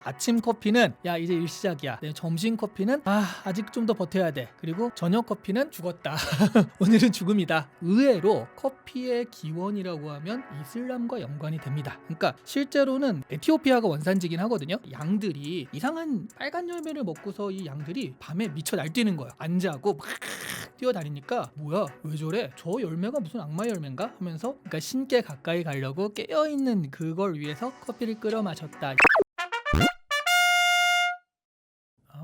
아침 커피는 야 이제 일 시작이야. 내 점심 커피는 아직 좀 더 버텨야 돼. 그리고 저녁 커피는 죽었다. 오늘은 죽음이다. 의외로 커피의 기원이라고 하면 이슬람과 연관이 됩니다. 그러니까 실제로는 에티오피아가 원산지긴 하거든요. 양들이 이상한 빨간 열매를 먹고서 이 양들이 밤에 미쳐 날뛰는 거예요. 안 자고 막 뛰어다니니까 뭐야 왜 저래? 저 열매가 무슨 악마 열매인가? 하면서 그러니까 신께 가까이 가려고 깨어있는 그걸 위해서 커피를 끓여 마셨다.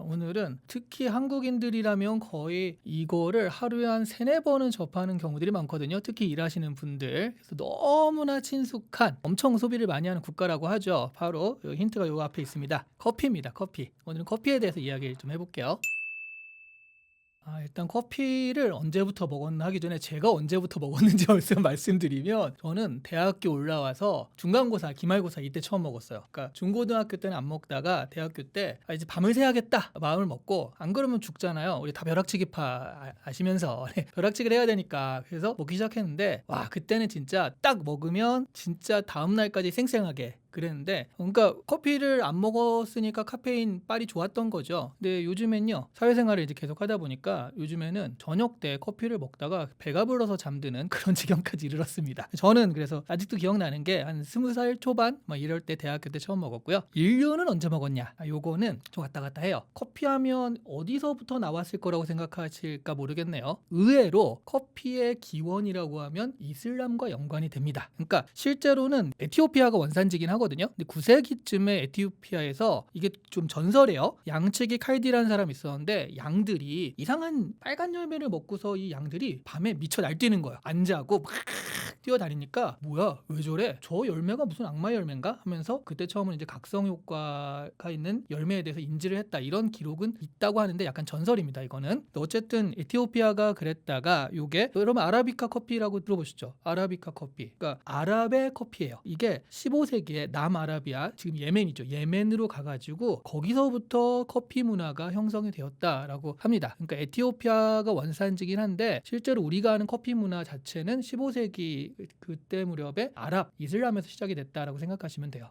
오늘은 특히 한국인들이라면 거의 이거를 하루에 한 3-4번은 접하는 경우들이 많거든요. 특히 일하시는 분들. 그래서 너무나 친숙한 엄청 소비를 많이 하는 국가라고 하죠. 바로 힌트가 요 앞에 있습니다. 커피입니다. 커피. 오늘은 커피에 대해서 이야기를 좀 해볼게요. 일단 커피를 언제부터 먹었나 하기 전에 제가 언제부터 먹었는지 말씀드리면 저는 대학교 올라와서 중간고사, 기말고사 이때 처음 먹었어요. 그러니까 중고등학교 때는 안 먹다가 대학교 때 이제 밤을 새야겠다 마음을 먹고 안 그러면 죽잖아요. 우리 다 벼락치기파 아시면서 벼락치기를 해야 되니까 그래서 먹기 시작했는데 와 그때는 진짜 딱 먹으면 진짜 다음날까지 쌩쌩하게 그랬는데 그러니까 커피를 안 먹었으니까 카페인 빨이 좋았던 거죠. 근데 요즘엔요 사회생활을 이제 계속 하다 보니까 요즘에는 저녁 때 커피를 먹다가 배가 불러서 잠드는 그런 지경까지 이르렀습니다. 저는 그래서 아직도 기억나는 게 한 20살 초반 막 이럴 때 대학교 때 처음 먹었고요. 인류는 언제 먹었냐? 요거는 좀 왔다 갔다 해요. 커피 하면 어디서부터 나왔을 거라고 생각하실까 모르겠네요. 의외로 커피의 기원이라고 하면 이슬람과 연관이 됩니다. 그러니까 실제로는 에티오피아가 원산지긴 하거든요. 근데 9세기쯤에 에티오피아에서 이게 좀 전설이에요. 양측이 칼디라는 사람이 있었는데 양들이 이상한 빨간 열매를 먹고서 이 양들이 밤에 미쳐 날뛰는 거예요. 안 자고 막 뛰어다니니까 뭐야 왜 저래? 저 열매가 무슨 악마 열매인가? 하면서 그때 처음으로 이제 각성 효과가 있는 열매에 대해서 인지를 했다. 이런 기록은 있다고 하는데 약간 전설입니다. 이거는. 어쨌든 에티오피아가 그랬다가 요게 여러분 아라비카 커피라고 들어보셨죠? 아라비카 커피. 그러니까 아랍의 커피예요. 이게 15세기에 남아라비아 지금 예멘이죠. 예멘으로 가가지고 거기서부터 커피 문화가 형성이 되었다라고 합니다. 그러니까 에티오피아가 원산지긴 한데 실제로 우리가 아는 커피 문화 자체는 15세기 그때 무렵에 아랍 이슬람에서 시작이 됐다라고 생각하시면 돼요.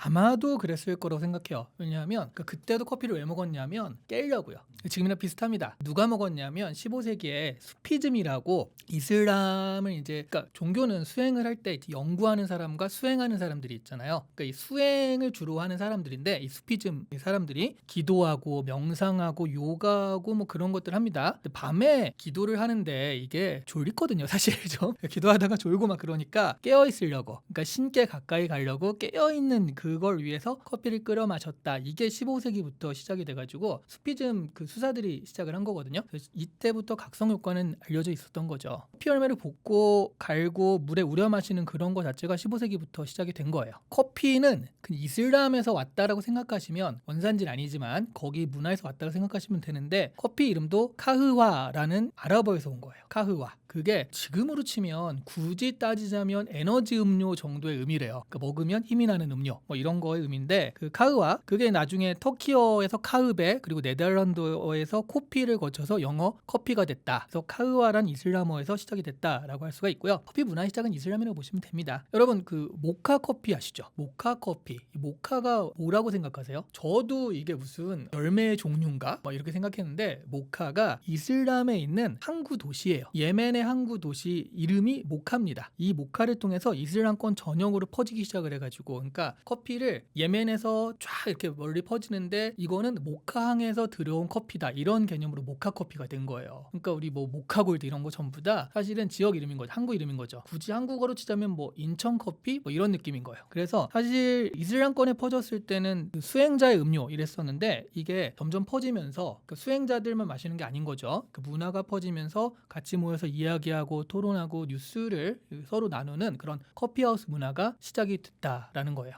아마도 그랬을 거라고 생각해요. 왜냐하면 그때도 커피를 왜 먹었냐면 깨려고요. 지금이랑 비슷합니다. 누가 먹었냐면 15세기에 수피즘이라고 이슬람을 이제 그러니까 종교는 수행을 할 때 연구하는 사람과 수행하는 사람들이 있잖아요. 그러니까 이 수행을 주로 하는 사람들인데 이 수피즘 사람들이 기도하고 명상하고 요가하고 뭐 그런 것들 합니다. 근데 밤에 기도를 하는데 이게 졸리거든요, 사실 좀. 기도하다가 졸고 막 그러니까 깨어 있으려고. 그러니까 신께 가까이 가려고 깨어 있는 그걸 위해서 커피를 끓여 마셨다. 이게 15세기부터 시작이 돼가지고 수피즘 그 수사들이 시작을 한 거거든요. 그래서 이때부터 각성 효과는 알려져 있었던 거죠. 커피 열매를 볶고 갈고 물에 우려 마시는 그런 거 자체가 15세기부터 시작이 된 거예요. 커피는 그 이슬람에서 왔다라고 생각하시면 원산지는 아니지만 거기 문화에서 왔다고 생각하시면 되는데 커피 이름도 카흐와라는 아랍어에서 온 거예요. 카흐와. 그게 지금으로 치면 굳이 따지자면 에너지 음료 정도의 의미래요. 그러니까 먹으면 힘이 나는 음료 뭐 이런 거의 의미인데 그 카흐와 그게 나중에 터키어에서 카흐베 그리고 네덜란드어에서 코피를 거쳐서 영어 커피가 됐다. 그래서 카흐와란 이슬람어에서 시작이 됐다라고 할 수가 있고요. 커피 문화 시작은 이슬람이라고 보시면 됩니다. 여러분 그 모카 커피 아시죠? 모카 커피. 모카가 뭐라고 생각하세요? 저도 이게 무슨 열매의 종류인가? 막 이렇게 생각했는데 모카가 이슬람에 있는 항구 도시예요. 예멘의 항구 도시 이름이 모카입니다. 이 모카를 통해서 이슬람권 전역으로 퍼지기 시작을 해가지고 그러니까 커피를 예멘에서 쫙 이렇게 멀리 퍼지는데 이거는 모카항에서 들어온 커피다 이런 개념으로 모카 커피가 된 거예요. 그러니까 우리 뭐 모카골드 이런 거 전부 다 사실은 지역 이름인 거죠. 항구 이름인 거죠. 굳이 한국어로 치자면 뭐 인천 커피 뭐 이런 느낌인 거예요. 그래서 사실 이슬람권에 퍼졌을 때는 그 수행자의 음료 이랬었는데 이게 점점 퍼지면서 그 수행자들만 마시는 게 아닌 거죠. 그 문화가 퍼지면서 같이 모여서 이야기하고 토론하고 뉴스를 서로 나누는 그런 커피하우스 문화가 시작이 됐다라는 거예요.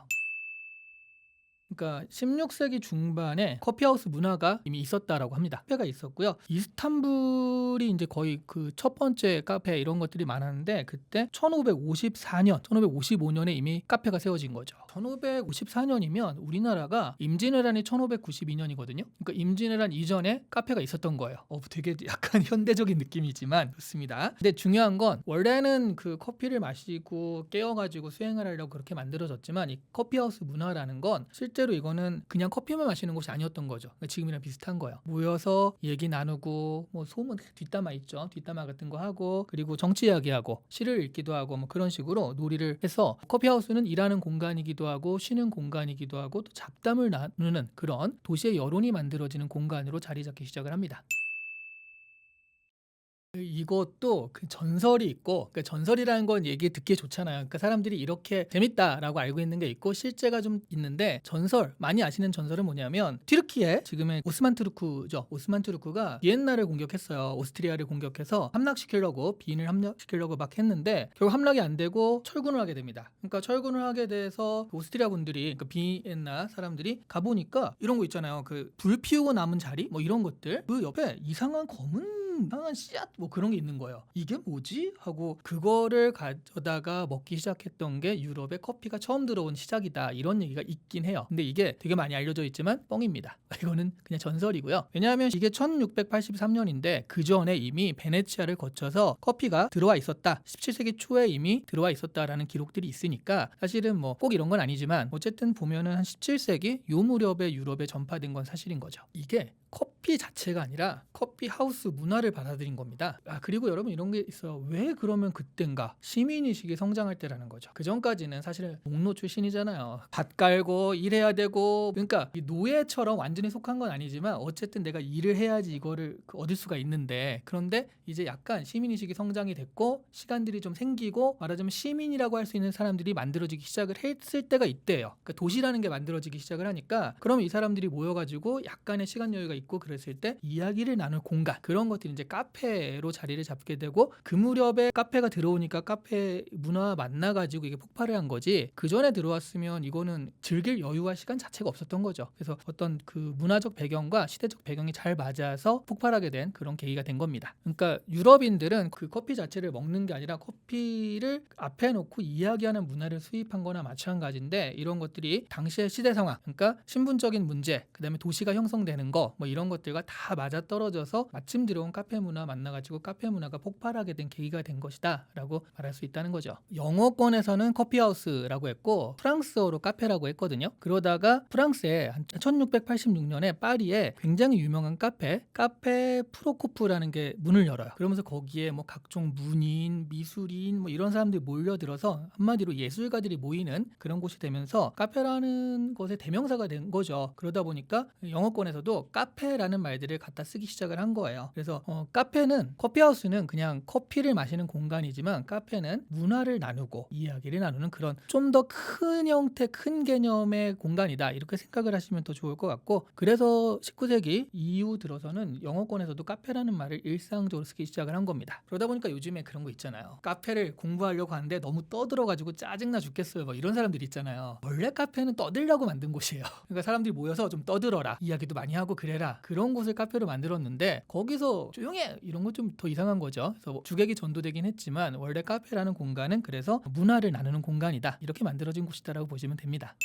그러니까 16세기 중반에 커피하우스 문화가 이미 있었다라고 합니다. 카페가 있었고요. 이스탄불이 이제 거의 그 첫 번째 카페 이런 것들이 많았는데 그때 1554년, 1555년에 이미 카페가 세워진 거죠. 1554년이면 우리나라가 임진왜란이 1592년이거든요. 그러니까 임진왜란 이전에 카페가 있었던 거예요. 되게 약간 현대적인 느낌이지만 좋습니다. 근데 중요한 건 원래는 그 커피를 마시고 깨어가지고 수행을 하려고 그렇게 만들어졌지만 이 커피하우스 문화라는 건 실제로 이거는 그냥 커피만 마시는 곳이 아니었던 거죠. 그러니까 지금이랑 비슷한 거예요. 모여서 얘기 나누고 뭐 소문 뒷담화 있죠. 뒷담화 같은 거 하고 그리고 정치 이야기하고 시를 읽기도 하고 뭐 그런 식으로 놀이를 해서 커피하우스는 일하는 공간이기도 하고 쉬는 공간이기도 하고 또 잡담을 나누는 그런 도시의 여론이 만들어지는 공간으로 자리 잡기 시작을 합니다. 이것도 그 전설이 있고, 그러니까 전설이라는 건 얘기 듣기 좋잖아요. 그러니까 사람들이 이렇게 재밌다라고 알고 있는 게 있고 실제가 좀 있는데, 전설 많이 아시는 전설은 뭐냐면 튀르키예 지금의 오스만 투르크죠. 오스만 투르크가 비엔나를 공격했어요. 오스트리아를 공격해서 함락시키려고 비인을 함락시키려고 막 했는데 결국 함락이 안 되고 철군을 하게 됩니다. 그러니까 철군을 하게 돼서 오스트리아 분들이, 그러니까 비엔나 사람들이 가보니까 이런 거 있잖아요. 그 불 피우고 남은 자리 뭐 이런 것들, 그 옆에 이상한 검은 이상한 씨앗 뭐 그런 게 있는 거예요. 이게 뭐지? 하고 그거를 가져다가 먹기 시작했던 게 유럽에 커피가 처음 들어온 시작이다, 이런 얘기가 있긴 해요. 근데 이게 되게 많이 알려져 있지만 뻥입니다. 이거는 그냥 전설이고요. 왜냐하면 이게 1683년인데 그 전에 이미 베네치아를 거쳐서 커피가 들어와 있었다, 17세기 초에 이미 들어와 있었다라는 기록들이 있으니까 사실은 뭐 꼭 이런 건 아니지만 어쨌든 보면은 한 17세기 요 무렵에 유럽에 전파된 건 사실인 거죠. 이게 커피 자체가 아니라 커피 하우스 문화를 받아들인 겁니다. 그리고 여러분 이런 게 있어요. 왜 그러면 그땐가? 시민의식이 성장할 때라는 거죠. 그 전까지는 사실 농노 출신이잖아요. 밭 깔고 일해야 되고, 그러니까 이 노예처럼 완전히 속한 건 아니지만 어쨌든 내가 일을 해야지 이거를 얻을 수가 있는데, 그런데 이제 약간 시민의식이 성장이 됐고 시간들이 좀 생기고 말하자면 시민이라고 할 수 있는 사람들이 만들어지기 시작을 했을 때가 있대요. 그러니까 도시라는 게 만들어지기 시작을 하니까 그럼 이 사람들이 모여가지고 약간의 시간 여유가 있고 그랬을 때 이야기를 나눌 공간, 그런 것들이 이제 카페로 자리를 잡게 되고, 그 무렵에 카페가 들어오니까 카페 문화와 만나가지고 이게 폭발을 한 거지, 그 전에 들어왔으면 이거는 즐길 여유와 시간 자체가 없었던 거죠. 그래서 어떤 그 문화적 배경과 시대적 배경이 잘 맞아서 폭발하게 된 그런 계기가 된 겁니다. 그러니까 유럽인들은 그 커피 자체를 먹는 게 아니라 커피를 앞에 놓고 이야기하는 문화를 수입한 거나 마찬가지인데, 이런 것들이 당시의 시대 상황, 그러니까 신분적인 문제, 그 다음에 도시가 형성되는 거 뭐 이런 것들과 다 맞아떨어져서 마침 들어온 카페 문화 만나가지고 카페 문화가 폭발하게 된 계기가 된 것이다 라고 말할 수 있다는 거죠. 영어권에서는 커피하우스라고 했고 프랑스어로 카페라고 했거든요. 그러다가 프랑스에 1686년에 파리에 굉장히 유명한 카페 프로코프라는 게 문을 열어요. 그러면서 거기에 뭐 각종 문인, 미술인 뭐 이런 사람들이 몰려들어서 한마디로 예술가들이 모이는 그런 곳이 되면서 카페라는 것의 대명사가 된 거죠. 그러다 보니까 영어권에서도 카페라는 말들을 갖다 쓰기 시작을 한 거예요. 그래서 카페는, 커피하우스는 그냥 커피를 마시는 공간이지만 카페는 문화를 나누고 이야기를 나누는 그런 좀 더 큰 형태, 큰 개념의 공간이다, 이렇게 생각을 하시면 더 좋을 것 같고, 그래서 19세기 이후 들어서는 영어권에서도 카페라는 말을 일상적으로 쓰기 시작을 한 겁니다. 그러다 보니까 요즘에 그런 거 있잖아요. 카페를 공부하려고 하는데 너무 떠들어가지고 짜증나 죽겠어요, 뭐 이런 사람들 있잖아요. 원래 카페는 떠들려고 만든 곳이에요. 그러니까 사람들이 모여서 좀 떠들어라, 이야기도 많이 하고 그래라, 그런 곳을 카페로 만들었는데 거기서 조용해, 이런 거 좀 더 이상한 거죠. 그래서 뭐 주객이 전도되긴 했지만 원래 카페라는 공간은 그래서 문화를 나누는 공간이다, 이렇게 만들어진 곳이다라고 보시면 됩니다.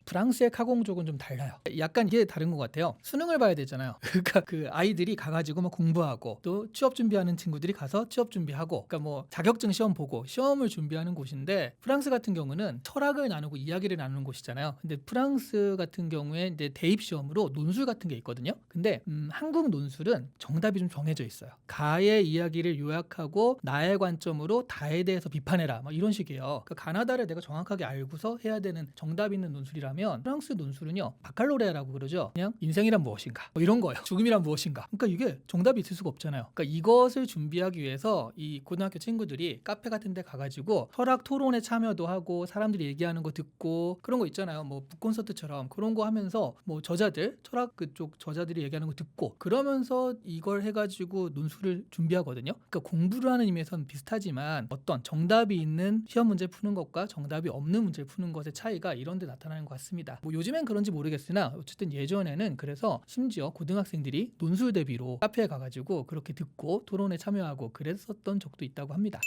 프랑스의 카공족은 좀 달라요. 약간 이게 다른 것 같아요. 수능을 봐야 되잖아요. 그러니까 그 아이들이 가가지고 막 공부하고 또 취업 준비하는 친구들이 가서 취업 준비하고, 그러니까 뭐 자격증 시험 보고 시험을 준비하는 곳인데, 프랑스 같은 경우는 철학을 나누고 이야기를 나누는 곳이잖아요. 근데 프랑스 같은 경우에 이제 대입 시험으로 논술 같은 게 있거든요. 근데 한국 논술은 정답이 좀 정해져 있어요. 가의 이야기를 요약하고 나의 관점으로 다에 대해서 비판해라, 막 이런 식이에요. 그러니까 가나다를 내가 정확하게 알고서 해야 되는 정답 있는 논술이라 면 프랑스 논술은요 바칼로레아라고 그러죠. 그냥 인생이란 무엇인가 뭐 이런 거예요. 죽음이란 무엇인가. 그러니까 이게 정답이 있을 수가 없잖아요. 그러니까 이것을 준비하기 위해서 이 고등학교 친구들이 카페 같은 데 가가지고 철학 토론에 참여도 하고 사람들이 얘기하는 거 듣고 그런 거 있잖아요. 뭐 북콘서트처럼 그런 거 하면서 뭐 저자들, 철학 그쪽 저자들이 얘기하는 거 듣고 그러면서 이걸 해가지고 논술을 준비하거든요. 그러니까 공부를 하는 의미에서는 비슷하지만 어떤 정답이 있는 시험 문제 푸는 것과 정답이 없는 문제를 푸는 것의 차이가 이런 데 나타나는 것 같습니다. 뭐 요즘엔 그런지 모르겠으나 어쨌든 예전에는 그래서 심지어 고등학생들이 논술 대비로 카페에 가가지고 그렇게 듣고 토론에 참여하고 그랬었던 적도 있다고 합니다.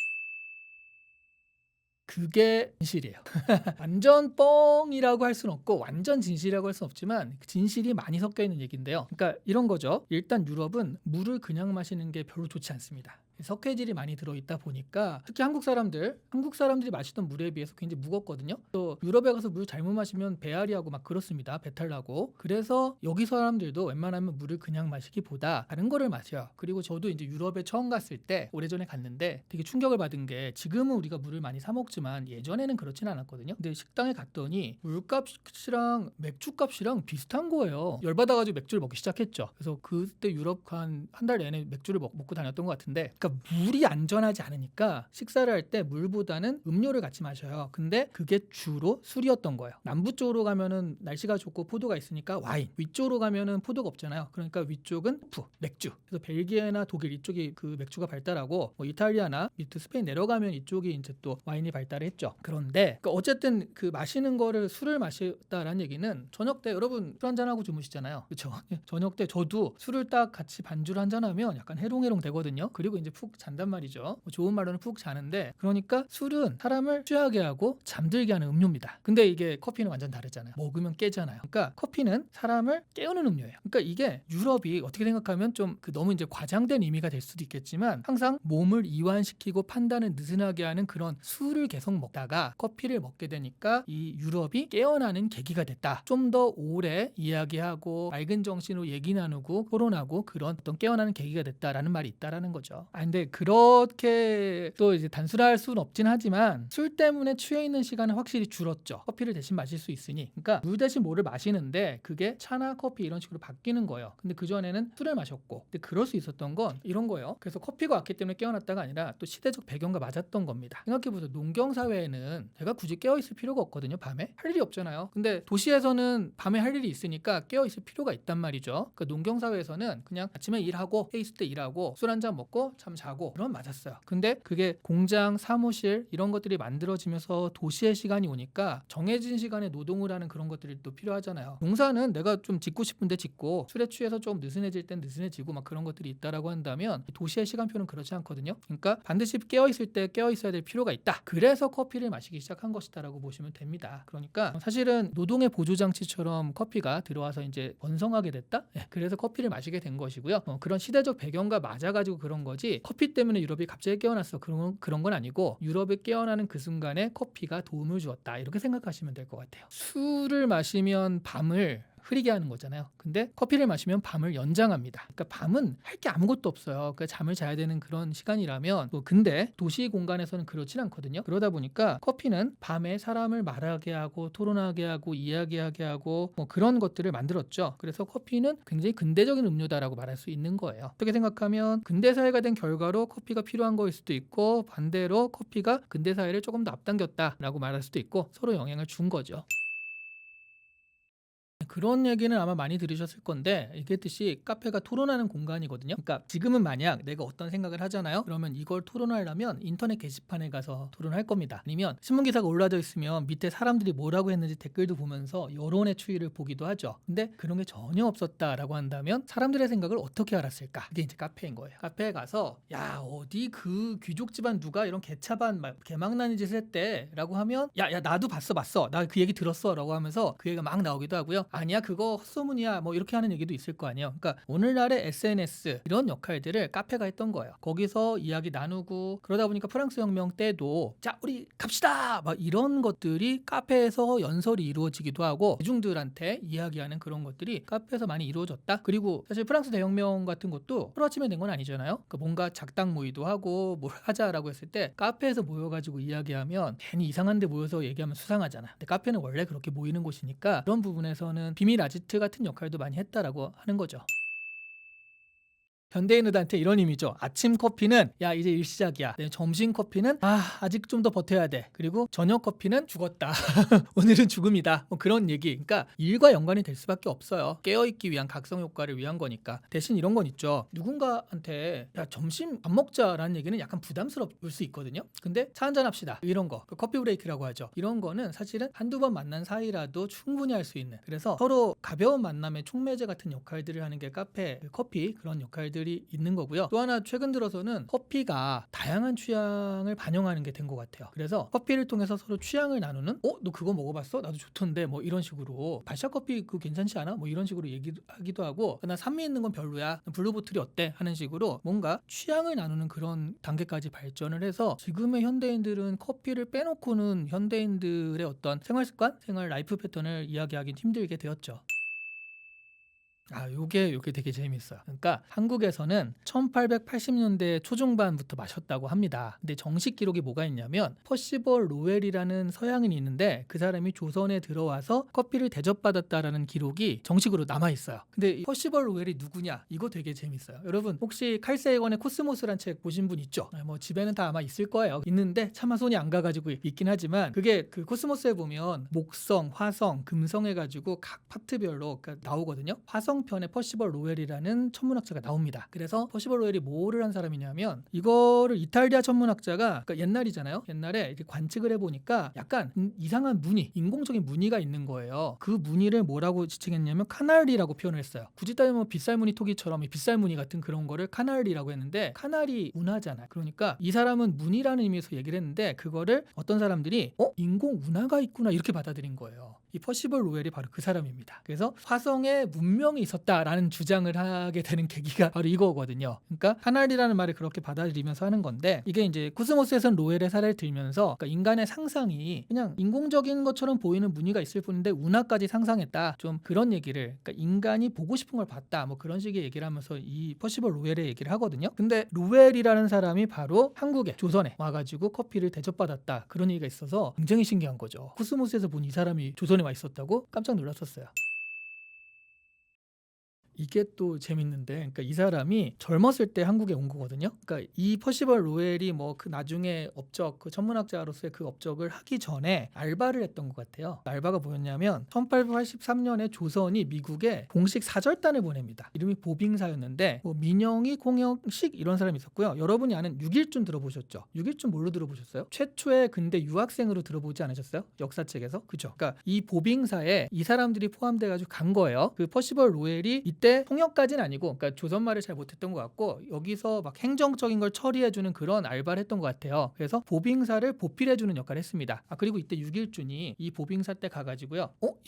그게 진실이에요. 완전 뻥이라고 할 수는 없고 완전 진실이라고 할 수는 없지만 진실이 많이 섞여 있는 얘기인데요. 그러니까 이런 거죠. 일단 유럽은 물을 그냥 마시는 게 별로 좋지 않습니다. 석회질이 많이 들어있다 보니까 특히 한국 사람들이 마시던 물에 비해서 굉장히 무겁거든요. 또 유럽에 가서 물 잘못 마시면 배앓이하고 막 그렇습니다. 배탈 나고. 그래서 여기 사람들도 웬만하면 물을 그냥 마시기보다 다른 거를 마셔요. 그리고 저도 이제 유럽에 처음 갔을 때 오래전에 갔는데 되게 충격을 받은 게 지금은 우리가 물을 많이 사 먹지만 예전에는 그렇진 않았거든요. 근데 식당에 갔더니 물값이랑 맥주값이랑 비슷한 거예요. 열받아가지고 맥주를 먹기 시작했죠. 그래서 그때 유럽 한 달 내내 맥주를 먹고 다녔던 것 같은데, 그러니까 물이 안전하지 않으니까 식사를 할 때 물보다는 음료를 같이 마셔요. 근데 그게 주로 술이었던 거예요. 남부 쪽으로 가면은 날씨가 좋고 포도가 있으니까 와인, 위쪽으로 가면은 포도가 없잖아요. 그러니까 위쪽은 맥주. 그래서 벨기에나 독일 이쪽이 그 맥주가 발달하고, 뭐 이탈리아나 밑에 스페인 내려가면 이쪽이 이제 또 와인이 발달했죠. 그런데 그러니까 어쨌든 그 마시는 거를 술을 마셨다라는 얘기는 저녁 때 여러분 술 한잔 하고 주무시잖아요. 그렇죠? 저녁 때 저도 술을 딱 같이 반주를 한잔하면 약간 해롱해롱 되거든요. 그리고 이제 푹 잔단 말이죠. 뭐 좋은 말로는 푹 자는데, 그러니까 술은 사람을 취하게 하고 잠들게 하는 음료입니다. 근데 이게 커피는 완전 다르잖아요. 먹으면 깨잖아요. 그러니까 커피는 사람을 깨우는 음료예요. 그러니까 이게 유럽이 어떻게 생각하면 좀 너무 이제 과장된 의미가 될 수도 있겠지만 항상 몸을 이완시키고 판단을 느슨하게 하는 그런 술을 계속 먹다가 커피를 먹게 되니까 이 유럽이 깨어나는 계기가 됐다. 좀 더 오래 이야기하고 맑은 정신으로 얘기 나누고 토론하고 그런 어떤 깨어나는 계기가 됐다라는 말이 있다라는 거죠. 근데 그렇게 또 이제 단순할 수는 없긴 하지만 술 때문에 취해 있는 시간은 확실히 줄었죠. 커피를 대신 마실 수 있으니. 그러니까 물 대신 뭐를 마시는데 그게 차나 커피 이런 식으로 바뀌는 거예요. 근데 그전에는 술을 마셨고, 근데 그럴 수 있었던 건 이런 거예요. 그래서 커피가 왔기 때문에 깨어났다가 아니라 또 시대적 배경과 맞았던 겁니다. 생각해보세요. 농경사회에는 제가 굳이 깨어있을 필요가 없거든요. 밤에 할 일이 없잖아요. 근데 도시에서는 밤에 할 일이 있으니까 깨어있을 필요가 있단 말이죠. 그러니까 농경사회에서는 그냥 아침에 일하고 해 있을 때 일하고 술 한잔 먹고 잠 자고 그럼 맞았어요. 근데 그게 공장, 사무실 이런 것들이 만들어지면서 도시의 시간이 오니까 정해진 시간에 노동을 하는 그런 것들이 또 필요하잖아요. 농사는 내가 좀 짓고 싶은데 짓고 술에 취해서 좀 느슨해질 땐 느슨해지고 막 그런 것들이 있다라고 한다면 도시의 시간표는 그렇지 않거든요. 그러니까 반드시 깨어있을 때 깨어있어야 될 필요가 있다. 그래서 커피를 마시기 시작한 것이다라고 보시면 됩니다. 그러니까 사실은 노동의 보조장치처럼 커피가 들어와서 이제 번성하게 됐다? 그래서 커피를 마시게 된 것이고요. 그런 시대적 배경과 맞아가지고 그런 거지 커피 때문에 유럽이 갑자기 깨어났어 그런 건 아니고 유럽이 깨어나는 그 순간에 커피가 도움을 주었다 이렇게 생각하시면 될 것 같아요. 술을 마시면 밤을 흐리게 하는 거잖아요. 근데 커피를 마시면 밤을 연장합니다. 그러니까 밤은 할 게 아무것도 없어요. 그러니까 잠을 자야 되는 그런 시간이라면 근데 도시 공간에서는 그렇진 않거든요. 그러다 보니까 커피는 밤에 사람을 말하게 하고 토론하게 하고 이야기하게 하고 뭐 그런 것들을 만들었죠. 그래서 커피는 굉장히 근대적인 음료다라고 말할 수 있는 거예요. 어떻게 생각하면 근대사회가 된 결과로 커피가 필요한 거일 수도 있고 반대로 커피가 근대사회를 조금 더 앞당겼다라고 말할 수도 있고 서로 영향을 준 거죠. 그런 얘기는 아마 많이 들으셨을 건데 얘기했듯이 카페가 토론하는 공간이거든요. 그러니까 지금은 만약 내가 어떤 생각을 하잖아요. 그러면 이걸 토론하려면 인터넷 게시판에 가서 토론할 겁니다. 아니면 신문기사가 올라져 있으면 밑에 사람들이 뭐라고 했는지 댓글도 보면서 여론의 추이를 보기도 하죠. 근데 그런 게 전혀 없었다라고 한다면 사람들의 생각을 어떻게 알았을까? 그게 이제 카페인 거예요. 카페에 가서 야 어디 그 귀족 집안 누가 이런 개차반 개망나는 짓을 했대 라고 하면 야 나도 봤어 나 그 얘기 들었어 라고 하면서 그 얘기가 막 나오기도 하고요. 아니야 그거 헛소문이야 뭐 이렇게 하는 얘기도 있을 거 아니에요. 그러니까 오늘날의 SNS 이런 역할들을 카페가 했던 거예요. 거기서 이야기 나누고 그러다 보니까 프랑스 혁명 때도 자 우리 갑시다 막 이런 것들이 카페에서 연설이 이루어지기도 하고 대중들한테 이야기하는 그런 것들이 카페에서 많이 이루어졌다. 그리고 사실 프랑스 대혁명 같은 것도 하루아침에 된 건 아니잖아요. 그러니까 뭔가 작당 모의도 하고 뭘 하자라고 했을 때 카페에서 모여가지고 이야기하면 괜히 이상한 데 모여서 얘기하면 수상하잖아. 근데 카페는 원래 그렇게 모이는 곳이니까 그런 부분에서는 비밀 아지트 같은 역할도 많이 했다라고 하는 거죠. 현대인들한테 이런 의미죠. 아침 커피는 야 이제 일 시작이야. 점심 커피는 아직 좀 더 버텨야 돼. 그리고 저녁 커피는 죽었다. 오늘은 죽음이다. 뭐 그런 얘기. 그러니까 일과 연관이 될 수밖에 없어요. 깨어있기 위한 각성 효과를 위한 거니까. 대신 이런 건 있죠. 누군가한테 야 점심 밥 먹자라는 얘기는 약간 부담스러울 수 있거든요. 근데 차 한잔 합시다. 이런 거. 커피 브레이크라고 하죠. 이런 거는 사실은 한두 번 만난 사이라도 충분히 할 수 있는. 그래서 서로 가벼운 만남의 촉매제 같은 역할들을 하는 게 카페, 커피 그런 역할들 것들이 있는 거고요. 또 하나 최근 들어서는 커피가 다양한 취향을 반영하는 게 된 것 같아요. 그래서 커피를 통해서 서로 취향을 나누는 너 그거 먹어봤어? 나도 좋던데 뭐 이런 식으로 발샷 커피 그거 괜찮지 않아? 뭐 이런 식으로 얘기하기도 하고 나 산미 있는 건 별로야. 블루보틀이 어때? 하는 식으로 뭔가 취향을 나누는 그런 단계까지 발전을 해서 지금의 현대인들은 커피를 빼놓고는 현대인들의 어떤 생활 습관, 생활 라이프 패턴을 이야기하기 힘들게 되었죠. 요게 되게 재밌어요. 그러니까 한국에서는 1880년대 초중반부터 마셨다고 합니다. 근데 정식 기록이 뭐가 있냐면 퍼시벌 로웰이라는 서양인이 있는데 그 사람이 조선에 들어와서 커피를 대접받았다라는 기록이 정식으로 남아 있어요. 근데 이 퍼시벌 로웰이 누구냐? 이거 되게 재밌어요. 여러분 혹시 칼 세이건의 코스모스란 책 보신 분 있죠? 뭐 집에는 다 아마 있을 거예요. 있는데 차마 손이 안 가가지고 있긴 하지만 그게 그 코스모스에 보면 목성, 화성, 금성 해가지고 각 파트별로 나오거든요. 화성 편에 퍼시벌 로웰이라는 천문학자가 나옵니다. 그래서 퍼시벌 로웰이 뭐를 한 사람이냐면 이거를 이탈리아 천문학자가 그러니까 옛날이잖아요. 옛날에 이렇게 관측을 해보니까 약간 이상한 무늬, 인공적인 무늬가 있는 거예요. 그 무늬를 뭐라고 지칭했냐면 카날리라고 표현을 했어요. 굳이 따지면 빗살무늬 토기처럼 빗살무늬 같은 그런 거를 카날리라고 했는데 카날이 운하잖아요. 그러니까 이 사람은 무늬라는 의미에서 얘기를 했는데 그거를 어떤 사람들이 인공 운하가 있구나 이렇게 받아들인 거예요. 이 퍼시벌 로웰이 바로 그 사람입니다. 그래서 화성에 문명이 있었다라는 주장을 하게 되는 계기가 바로 이거거든요. 그러니까 카날이라는 말을 그렇게 받아들이면서 하는 건데 이게 이제 코스모스에서는 로웰의 사례를 들면서 그러니까 인간의 상상이 그냥 인공적인 것처럼 보이는 무늬가 있을 뿐인데 운하까지 상상했다. 좀 그런 얘기를 그러니까 인간이 보고 싶은 걸 봤다. 뭐 그런 식의 얘기를 하면서 이 퍼시벌 로웰의 얘기를 하거든요. 근데 로웰이라는 사람이 바로 한국에 조선에 와가지고 커피를 대접받았다. 그런 얘기가 있어서 굉장히 신기한 거죠. 코스모스에서 본 이 사람이 조선에 와 있었다고 깜짝 놀랐었어요. 이게 또 재밌는데, 그러니까 이 사람이 젊었을 때 한국에 온 거거든요. 그러니까 이 퍼시벌 로웰이 뭐 그 나중에 업적, 그 천문학자로서의 그 업적을 하기 전에 알바를 했던 것 같아요. 알바가 뭐였냐면 1883년에 조선이 미국에 공식 사절단을 보냅니다. 이름이 보빙사였는데 뭐 민영이, 공영식 이런 사람이 있었고요. 여러분이 아는 육일준 들어보셨죠? 육일준 뭘로 들어보셨어요? 최초의 근대 유학생으로 들어보지 않으셨어요? 역사책에서? 그죠? 그러니까 이 보빙사에 이 사람들이 포함돼가지고 간 거예요. 그 퍼시벌 로웰이 이때 통역까지는 아니고 그러니까 조선말을 잘 못했던 것 같고 여기서 막 행정적인 걸 처리해주는 그런 알바를 했던 것 같아요. 그래서 보빙사를 보필해주는 역할을 했습니다. 그리고 이때 육일준이 이 보빙사 때 가가지고요.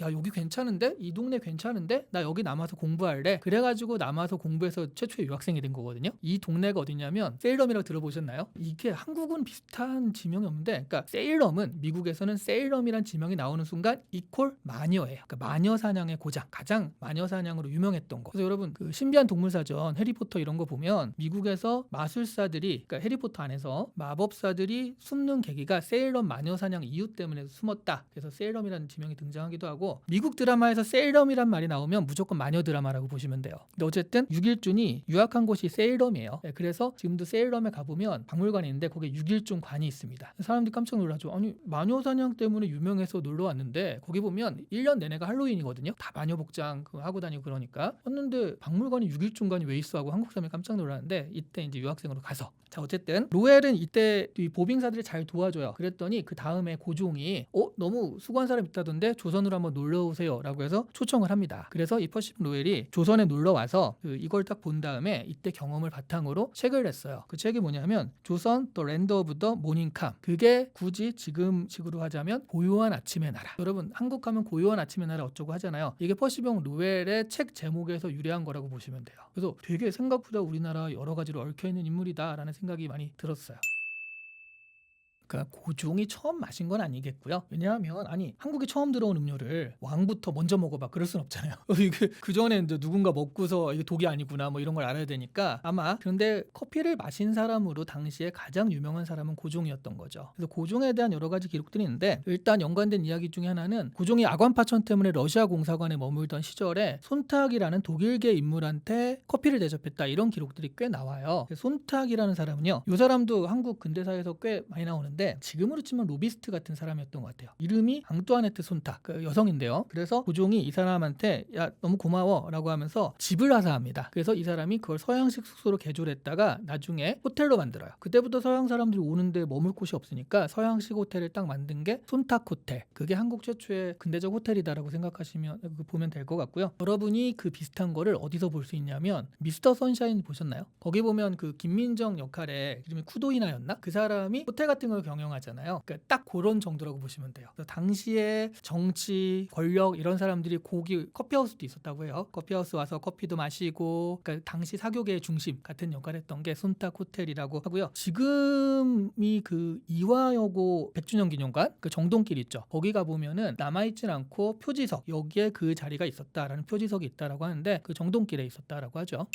야 여기 괜찮은데? 이 동네 괜찮은데? 나 여기 남아서 공부할래? 그래가지고 남아서 공부해서 최초의 유학생이 된 거거든요. 이 동네가 어디냐면 세일럼이라고 들어보셨나요? 이게 한국은 비슷한 지명이 없는데 그러니까 세일럼은 미국에서는 세일럼이란 지명이 나오는 순간 이퀄 마녀예요. 그러니까 마녀 사냥의 고장, 가장 마녀 사냥으로 유명했던 거. 그래서 여러분 그 신비한 동물사전 해리포터 이런 거 보면 미국에서 마술사들이 그러니까 해리포터 안에서 마법사들이 숨는 계기가 세일럼 마녀 사냥 이유 때문에 숨었다. 그래서 세일럼이라는 지명이 등장하기도 하고 미국 드라마에서 세일럼이란 말이 나오면 무조건 마녀 드라마라고 보시면 돼요. 근데 어쨌든 육일준이 유학한 곳이 세일럼이에요. 그래서 지금도 세일럼에 가보면 박물관이 있는데 거기에 육일준 관이 있습니다. 사람들이 깜짝 놀라죠. 아니 마녀 사냥 때문에 유명해서 놀러 왔는데 거기 보면 1년 내내가 할로윈이거든요. 다 마녀 복장 하고 다니고 그러니까 왔는데 박물관이 6일중간이 왜 있어 하고 한국 사람이 깜짝 놀랐는데 이때 이제 유학생으로 가서 자 어쨌든 로웰은 이때 이 보빙사들을 잘 도와줘요. 그랬더니 그 다음에 고종이 너무 수고한 사람 있다던데 조선으로 한번 놀러 오세요 라고 해서 초청을 합니다. 그래서 이 퍼시벌 로웰이 조선에 놀러 와서 이걸 딱 본 다음에 이때 경험을 바탕으로 책을 냈어요. 그 책이 뭐냐면 조선 The Land of the Morning Calm. 그게 굳이 지금식으로 하자면 고요한 아침의 나라. 여러분 한국 하면 고요한 아침의 나라 어쩌고 하잖아요. 이게 퍼시벌 로웰의 책 제목에서 유래한 거라고 보시면 돼요. 그래서 되게 생각보다 우리나라 여러 가지로 얽혀있는 인물이다라는 생각이 많이 들었어요. 그러니까 고종이 처음 마신 건 아니겠고요. 왜냐하면 한국에 처음 들어온 음료를 왕부터 먼저 먹어봐 그럴 순 없잖아요. 이게 그 전에 이제 누군가 먹고서 이게 독이 아니구나 뭐 이런 걸 알아야 되니까 아마 그런데 커피를 마신 사람으로 당시에 가장 유명한 사람은 고종이었던 거죠. 그래서 고종에 대한 여러 가지 기록들이 있는데 일단 연관된 이야기 중에 하나는 고종이 아관파천 때문에 러시아 공사관에 머물던 시절에 손탁이라는 독일계 인물한테 커피를 대접했다 이런 기록들이 꽤 나와요. 손탁이라는 사람은요. 이 사람도 한국 근대사에서 꽤 많이 나오는데 사람이었는데 지금으로 치면 로비스트 같은 사람이었던 것 같아요. 이름이 앙뚜아네트 손탁, 그 여성인데요. 그래서 고종이 이 사람한테 야 너무 고마워 라고 하면서 집을 하사합니다. 그래서 이 사람이 그걸 서양식 숙소로 개조를 했다가 나중에 호텔로 만들어요. 그때부터 서양 사람들이 오는데 머물 곳이 없으니까 서양식 호텔을 딱 만든 게 손탁 호텔. 그게 한국 최초의 근대적 호텔이다라고 생각하시면 보면 될 것 같고요. 여러분이 그 비슷한 거를 어디서 볼 수 있냐면 미스터 선샤인 보셨나요? 거기 보면 그 김민정 역할에 이름이 쿠도이나였나? 그 사람이 호텔 같은 걸 경영하잖아요. 그러니까 딱 그런 정도라고 보시면 돼요. 당시에 정치, 권력 이런 사람들이 거기 커피하우스도 있었다고 해요. 커피하우스 와서 커피도 마시고 그러니까 당시 사교계의 중심 같은 역할을 했던 게 손탁 호텔이라고 하고요. 지금이 그 이화여고 100주년 기념관 그 정동길 있죠. 거기 가보면은 남아있진 않고 표지석 여기에 그 자리가 있었다라는 표지석이 있다라고 하는데 그 정동길에 있었다라고 하죠.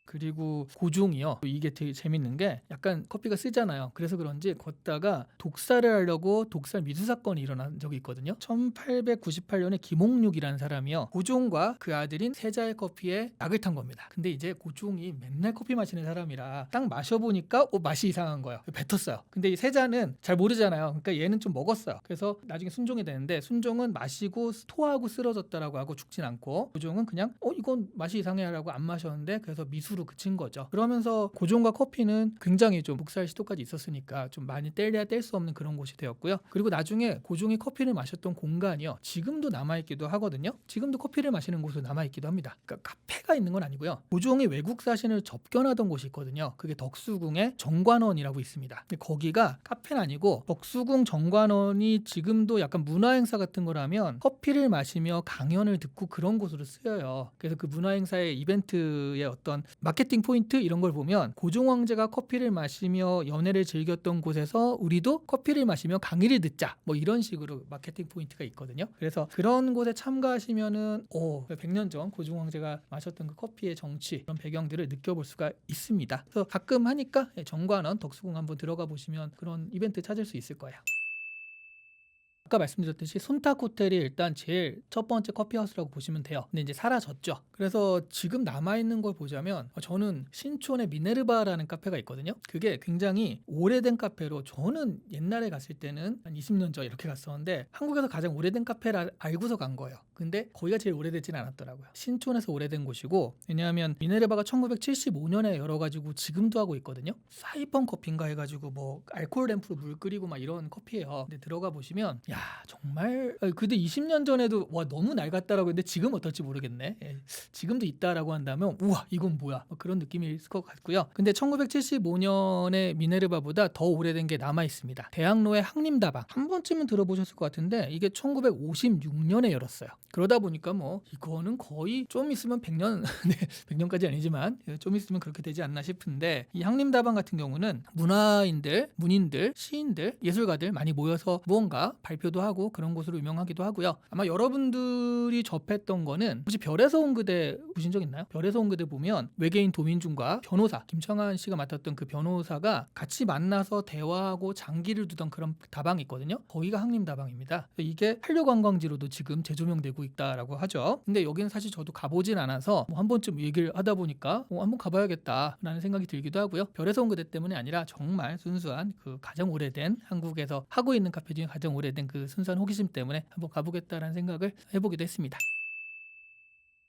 그리고 고종이요. 이게 되게 재밌는 게 약간 커피가 쓰잖아요. 그래서 그런지 걷다가 독살을 하려고 독살 미수 사건이 일어난 적이 있거든요. 1898년에 김옥륙이라는 사람이요. 고종과 그 아들인 세자의 커피에 약을 탄 겁니다. 근데 이제 고종이 맨날 커피 마시는 사람이라 딱 마셔보니까 맛이 이상한 거예요. 뱉었어요. 근데 이 세자는 잘 모르잖아요. 그러니까 얘는 좀 먹었어요. 그래서 나중에 순종이 되는데 순종은 마시고 토하고 쓰러졌다라고 하고 죽진 않고 고종은 그냥 이건 맛이 이상해 하라고 안 마셨는데 그래서 미수로 그친 거죠. 그러면서 고종과 커피는 굉장히 좀 독살 시도까지 있었으니까 좀 많이 뗄래야 뗄 수 없는 그런 곳이 되었고요. 그리고 나중에 고종이 커피를 마셨던 공간이요. 지금도 남아있기도 하거든요. 지금도 커피를 마시는 곳으로 남아있기도 합니다. 그러니까 카페가 있는 건 아니고요. 고종이 외국 사신을 접견하던 곳이 있거든요. 그게 덕수궁의 정관원이라고 있습니다. 근데 거기가 카페는 아니고 덕수궁 정관원이 지금도 약간 문화행사 같은 거라면 커피를 마시며 강연을 듣고 그런 곳으로 쓰여요. 그래서 그 문화행사의 이벤트의 어떤 마케팅 포인트 이런 걸 보면 고종 황제가 커피를 마시며 연애를 즐겼던 곳에서 우리도 커피를 마시며 강의를 듣자 뭐 이런 식으로 마케팅 포인트가 있거든요. 그래서 그런 곳에 참가하시면은 100년 전 고종 황제가 마셨던 그 커피의 정치 그런 배경들을 느껴볼 수가 있습니다. 그래서 가끔 하니까 정관원 덕수궁 한번 들어가 보시면 그런 이벤트 찾을 수 있을 거예요. 아까 말씀드렸듯이 손탁 호텔이 일단 제일 첫 번째 커피하우스라고 보시면 돼요. 근데 이제 사라졌죠. 그래서 지금 남아있는 걸 보자면 저는 신촌에 미네르바라는 카페가 있거든요. 그게 굉장히 오래된 카페로 저는 옛날에 갔을 때는 한 20년 전 이렇게 갔었는데 한국에서 가장 오래된 카페를 알고서 간 거예요. 근데 거기가 제일 오래되진 않았더라고요. 신촌에서 오래된 곳이고 왜냐하면 미네르바가 1975년에 열어가지고 지금도 하고 있거든요. 사이펀 커피인가 해가지고 뭐 알코올 램프로 물 끓이고 막 이런 커피예요. 근데 들어가 보시면 야 정말 근데 20년 전에도 와 너무 낡았다라고 했는데 지금 어떨지 모르겠네. 지금도 있다라고 한다면 우와 이건 뭐야 그런 느낌이 있을 것 같고요. 근데 1975년에 미네르바보다 더 오래된 게 남아 있습니다. 대학로의 항림다방 한 번쯤은 들어보셨을 것 같은데 이게 1956년에 열었어요. 그러다 보니까 뭐 이거는 거의 좀 있으면 100년 네, 100년까지 아니지만 좀 있으면 그렇게 되지 않나 싶은데 이 항림다방 같은 경우는 문화인들, 문인들, 시인들, 예술가들 많이 모여서 무언가 발표도 하고 그런 곳으로 유명하기도 하고요. 아마 여러분들이 접했던 거는 혹시 별에서 온 그대 보신 적 있나요? 별에서 온 그대 보면 외계인 도민중과 변호사 김청한 씨가 맡았던 그 변호사가 같이 만나서 대화하고 장기를 두던 그런 다방이 있거든요. 거기가 항림다방입니다. 이게 한류 관광지로도 지금 재조명되고 있다라고 하죠. 근데 여기는 사실 저도 가보진 않아서 한 번쯤 얘기를 하다 보니까 한번 가봐야겠다라는 생각이 들기도 하고요. 별에서 온 그대 때문에 아니라 정말 순수한 그 가장 오래된 한국에서 하고 있는 카페 중에 가장 오래된 그 순수한 호기심 때문에 한번 가보겠다라는 생각을 해보기도 했습니다.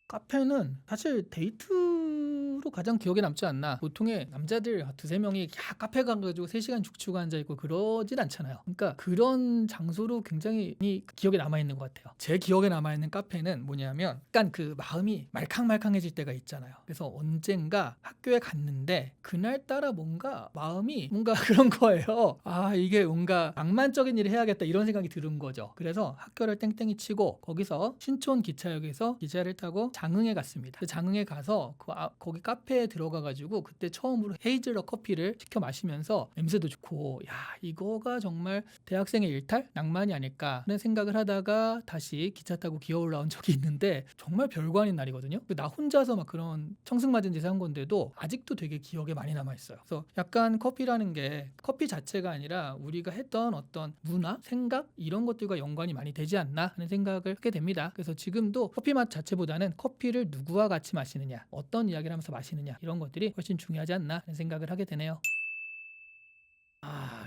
카페는 사실 데이트로 가장 기억에 남지 않나. 보통의 남자들 두세 명이 카페 가가지고 3시간 죽치고 앉아있고 그러진 않잖아요. 그러니까 그런 장소로 굉장히 기억에 남아있는 것 같아요. 제 기억에 남아있는 카페는 뭐냐면 약간 그 마음이 말캉말캉해질 때가 있잖아요. 그래서 언젠가 학교에 갔는데 그날따라 뭔가 마음이 뭔가 그런 거예요. 이게 뭔가 낭만적인 일을 해야겠다 이런 생각이 드는 거죠. 그래서 학교를 땡땡이 치고 거기서 신촌 기차역에서 기차를 타고 장흥에 갔습니다. 장흥에 가서 거기 카페에 들어가가지고 그때 처음으로 헤이즐넛 커피를 시켜 마시면서 냄새도 좋고 이거가 정말 대학생의 일탈? 낭만이 아닐까 하는 생각을 하다가 다시 기차 타고 기어 올라온 적이 있는데 정말 별거 아닌 날이거든요. 나 혼자서 막 그런 청승맞은 짓을 한 건데도 아직도 되게 기억에 많이 남아있어요. 그래서 약간 커피라는 게 커피 자체가 아니라 우리가 했던 어떤 문화, 생각 이런 것들과 연관이 많이 되지 않나 하는 생각을 하게 됩니다. 그래서 지금도 커피 맛 자체보다는 커피를 누구와 같이 마시느냐, 어떤 이야기를 하면서 마시느냐 이런 것들이 훨씬 중요하지 않나 하는 생각을 하게 되네요.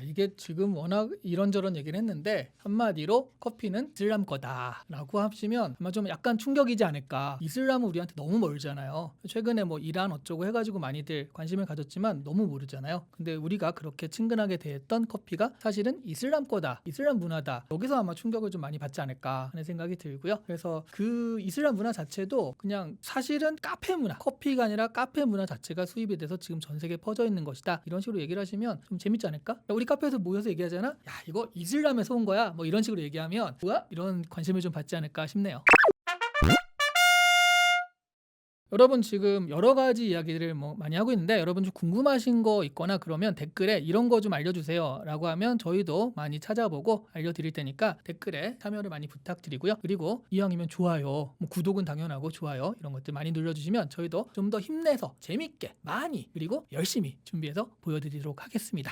이게 지금 워낙 이런저런 얘기를 했는데 한마디로 커피는 이슬람 거다라고 하시면 아마 좀 약간 충격이지 않을까. 이슬람은 우리한테 너무 멀잖아요. 최근에 뭐 이란 어쩌고 해가지고 많이들 관심을 가졌지만 너무 모르잖아요. 근데 우리가 그렇게 친근하게 대했던 커피가 사실은 이슬람 거다, 이슬람 문화다. 여기서 아마 충격을 좀 많이 받지 않을까 하는 생각이 들고요. 그래서 그 이슬람 문화 자체도 그냥 사실은 카페 문화, 커피가 아니라 카페 문화 자체가 수입이 돼서 지금 전 세계에 퍼져 있는 것이다. 이런 식으로 얘기를 하시면 좀 재밌지 않을까? 우리 카페에서 모여서 얘기하잖아. 야, 이거 이슬람에서 온 거야. 뭐 이런 식으로 얘기하면 뭐야? 이런 관심을 좀 받지 않을까 싶네요. 여러분 지금 여러 가지 이야기들을 뭐 많이 하고 있는데 여러분 좀 궁금하신 거 있거나 그러면 댓글에 이런 거 좀 알려주세요 라고 하면 저희도 많이 찾아보고 알려드릴 테니까 댓글에 참여를 많이 부탁드리고요. 그리고 이왕이면 좋아요, 뭐 구독은 당연하고 좋아요 이런 것들 많이 눌러주시면 저희도 좀 더 힘내서 재밌게 많이 그리고 열심히 준비해서 보여드리도록 하겠습니다.